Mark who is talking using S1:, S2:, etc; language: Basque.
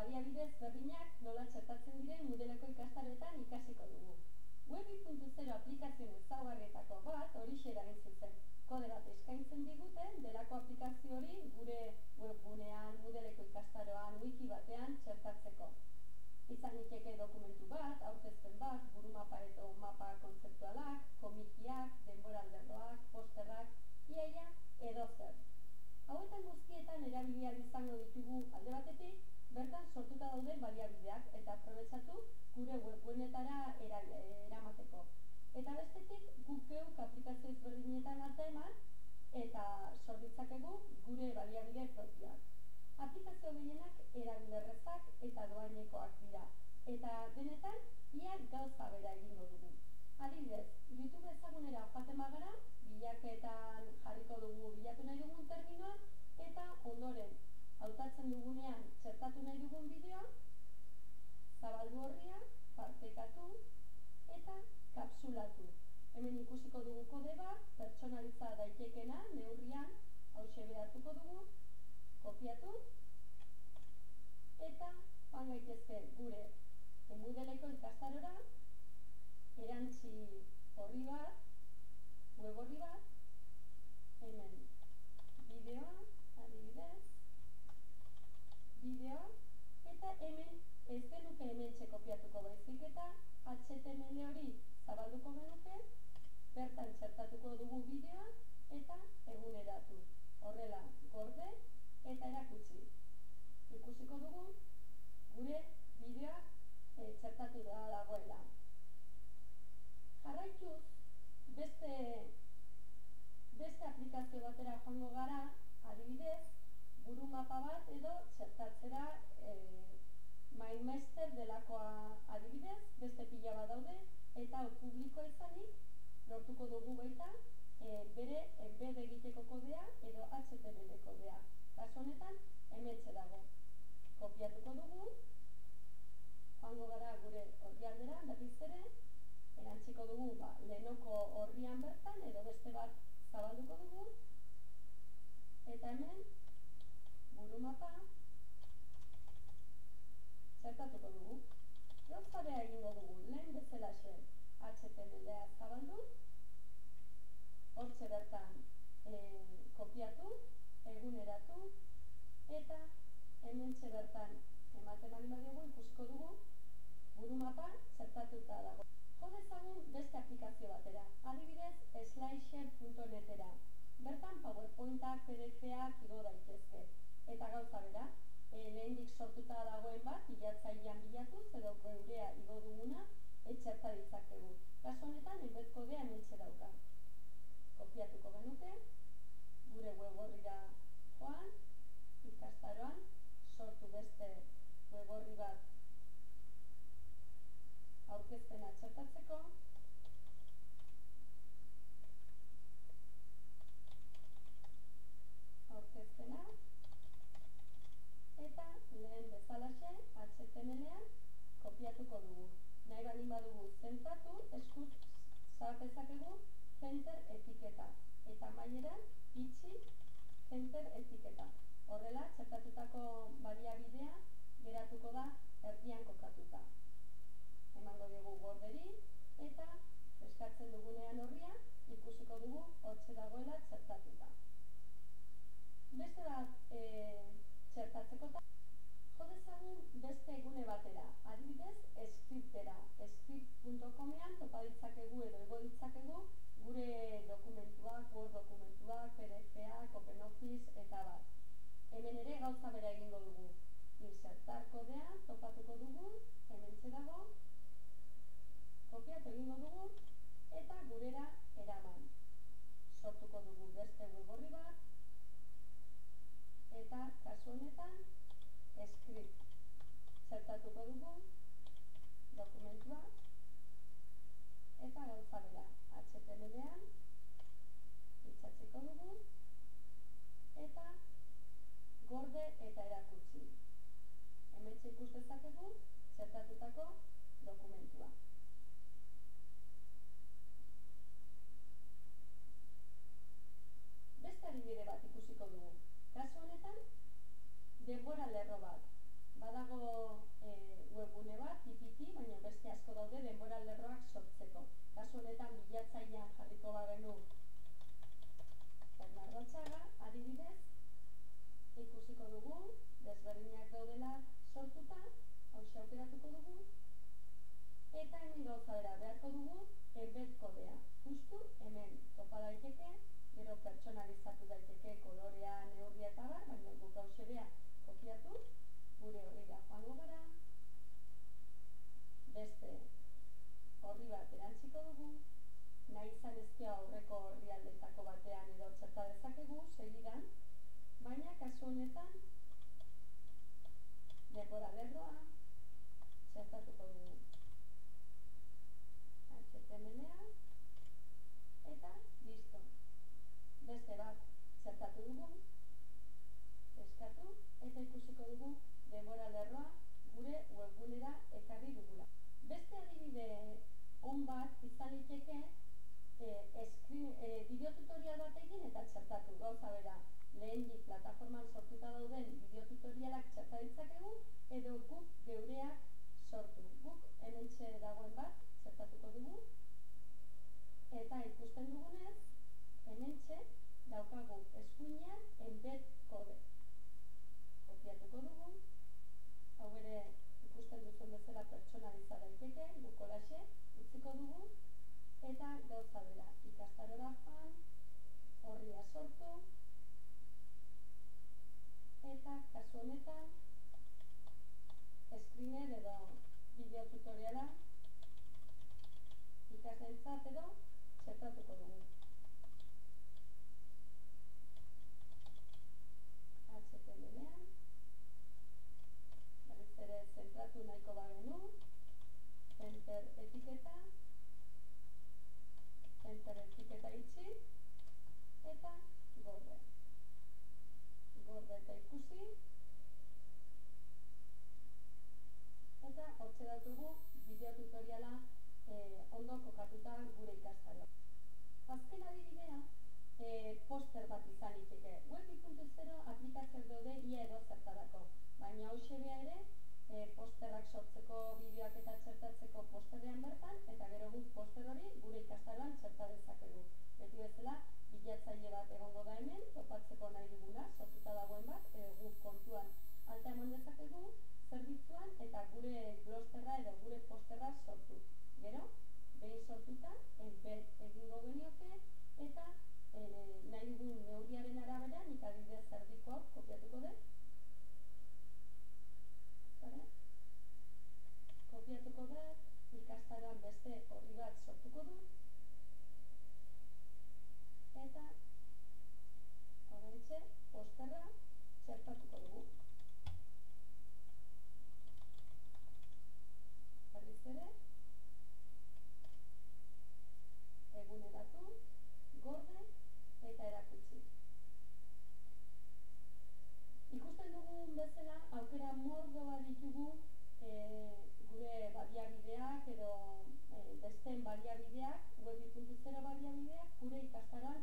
S1: baliabide ezberdinak nola txertatzen diren Moodleko ikastaroetan ikasiko dugu. Web 2.0 aplikazioen ezaugarrietako bat horixe da hain zuzen. Kode bat eskaintzen digute delako aplikazio hori gure webgunean, Moodleko ikastaroan, wiki batean txertatzeko. Izan liteke dokumentu bat, aurkezpen bat, burumapa edo mapa kontzeptualak, komikiak, denboralderroak, posterrak, iaia edo zer. Hauetan guztietan erabili ahal izango ditugu alde batetik, bertan sortuta dauden baliabideak eta aprobetxatu gure webgunetara eramateko. Eta bestetik, guk geuk aplikazio ezberdinetan alta eman eta sor ditzakegu gure baliabide propioak. Aplikazio gehienak erabilerrezak eta doainekoak dira, eta denetan ia gauza bera egingo dugu. Adibidez, YouTube ezagunera joaten bagara, bilaketan jarriko dugu bilatu nahi dugun terminoa, eta ondoren hautatzen dugunean txertatu nahi dugun bideoa, zabaldu orria, partekatu eta kapsulatu. Hemen ikusiko dugu kode bat, pertsonaliza daitekena, neurrian, hauxe behartuko dugu, kopiatu, eta joan gaitezke gure Moodleko ikastarora, erantzi horri bat, web horri bat, hemen bideoa, adibidez, bideoa, eta hemen ez genuke hementxe kopiatuko baizik eta HTML hori zabalduko genuke, bertan txertatuko dugu bideoa eta eguneratu. Horrela, gorde eta erakutsi. Ikusiko dugu gure bideoa txertatu da dagoela. Jarraituz, beste aplikazio batera joango gara, adibidez, burumapa bat edo txertatzera MindMeister delakoa adibidez, beste pila bat daude, eta publiko izanik, lortuko dugu baita, bere embed egiteko kodea edo HTML kodea. Kasu honetan, hementxe dago. Kopiatuko dugu, joango gara gure orrialdera, berriz ere, erantziko dugu lehenoko orrian bertan edo beste bat zabalduko dugu, eta hemen, burumapa, txertatuko dugu. Gauza bera egingo dugu, lehen bezalaxe HTML-a zabaldu, hortxe bertan kopiatu, eguneratu, eta hementxe bertan ematen baldin badiogu ikusiko dugu burumapa txertatuta dago. Jo dezagun beste aplikazio batera, adibidez Slicer.netera. Bertan PowerPointak, PDF-ak igo daitezke. Eta gauza bera, lehendik sortuta dagoen bat, bilatzailean bilatuz edo geurea igo duguna txerta ditzakegu. Kasu honetan, embed kodea hementxe dauka. Kopiatuko genuke, gure web horrira joan, ikastaroan, sortu beste web horri bat aurkezpena txertatzeko, aurkezpena, eta lehen bezalaxe HTML-ean kopiatuko dugu. Nahi baldin badugu zentratu, eskuz sartzezakegu center etiketa, eta amaieran itxi center etiketa. Horrela, txertatutako baliabidea geratuko da erdian kokatuta. Emango dugu gorderi, eta eskatzen dugunean horria ikusiko dugu hortxe dagoela txertatuta. Beste bat txertatzeko jo dezagun beste egune batera, adibidez Scriptera. Script.comean topa ditzakegu edo igo ditzakegu gure dokumentuak, Word dokumentuak, PDF-ak, OpenOffice eta bat. Hemen ere gauza bera egingo dugu. Insertar kodea topatuko dugu, hementxe dago, kopiatu egingo dugu eta gurera eraman. Sortuko dugu beste web horri bat eta kasu honetan Script. Txertatuko dugu dokumentua eta gauza bera HTML-ean itxatziko dugu eta gorde eta erakutsi. Hementxe ikus dezakegu txertatutako dokumentua. Beste adibide bat ikusiko dugu. Kasu honetan, denbora lerro bat. Badago beste asko daude denbora lerroak sortzeko. Kasu honetan bilatzailean jarriko bagenu Bernardo Atxaga, adibidez, ikusiko dugu, desberdinak daudela sortuta, hauxe aukeratuko dugu, eta hemen gauza bera beharko dugu embed kodea. Justu hemen topa daiteke, gero pertsonalizatu daiteke kolorea, neurria eta bar, baina guk hauxe bea kopiatu, gure horrira joango gara, beste horri bat erantziko dugu, nahi izan ezkio aurreko orrialdetako batean edo txerta dezakegu, segidan, baina kasu honetan denbora lerroa txertatuko dugu. HTML-a eta listo. Beste bat txertatu dugu, eskatu eta ikusiko dugu denbora lerroa gure webgunera ekarri dugula. Beste adibide on bat izan liteke bideotutorial bat egin eta txertatu. Gauza bera, lehendik plataforman sortuta dauden bideotutorialak txerta ditzakegu edo guk geureak sortu. Guk hementxe dagoen bat txertatuko dugu eta ikusten dugunez hementxe daukagu eskuinean embed kode. Kopiatuko dugu, hau ere ikusten duzuen bezala pertsonaliza daiteke, guk holaxe utziko dugu eta gauza bera, ikastarora joan, horria sortu eta kasu honetan screener edo bideotutoriala ikasleentzat edo txertatuko dugu. HTML-ean berriz ere zentratu nahiko bagenu, enter etiketa itxi eta gorde eta ikusi eta hortxe daukagu bideotutoriala ondo kokatuta gure ikastaroan. Azken adibidea poster bat izan liteke. Web 2.0 aplikazioak daude ia edozertarako, baina hauxe bea ere posterrak sortzeko, bideoak eta txertatzeko posterrean bertan, eta gero guk poster hori gure ikastaroan txerta dezakegu. Beti bezala, bilatzaile bat egongo da hemen, topatzeko nahi duguna, sortuta dagoen bat, guk kontuan alta eman dezakegu, zerbitzuan eta gure glosterra edo gure posterra sortu. Gero, behin sortuta, embed egingo genioke eta nahi dugun neurriaren arabera, nik adibidez erdiko kopiatuko dut. Kopiatuko dut, ikastaroan beste horri bat sortuko dut eta oraintxe posterra txertatuko dugu. Berriz ere, eguneratu, gorde eta erakutsi. Ikusten dugun bezala, aukera mordoa ditugu gure baliabideak edo besteen baliabideak, Web 2.0 baliabideak gure ikastaroan